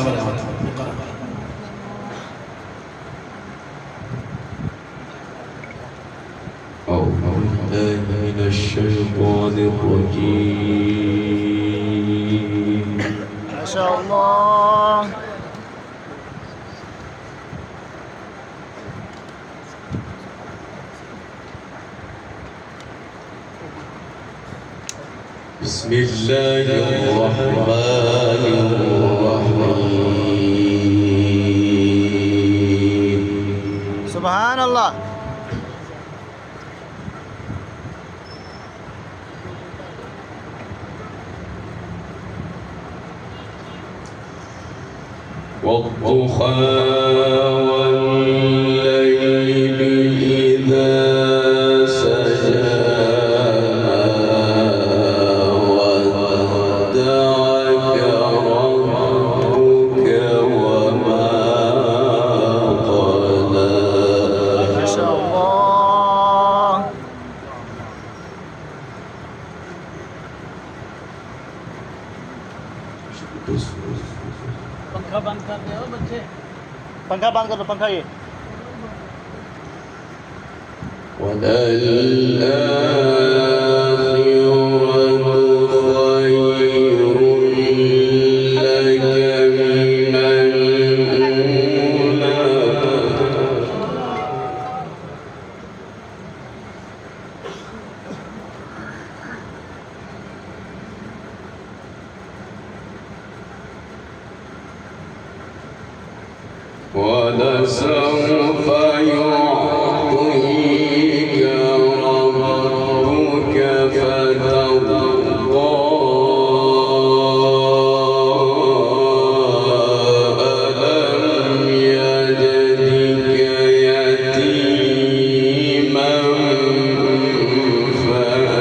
وبركاته. أعوذ بالله من الشيطان الرجيم. ما شاء الله. بسم الله الرحمن الرحيم. سبحان الله. والضحى والليل إذا سجى ودعك ربك وما قلى. ما شاء الله. पंखा बंद कर दे बच्चे। पंखा बंद कर दो, पंखा ये وللآخرة خير لك من الأولى. ولسوف يعطيك ربك فترضى. ألم يجدك يتيما فآوى.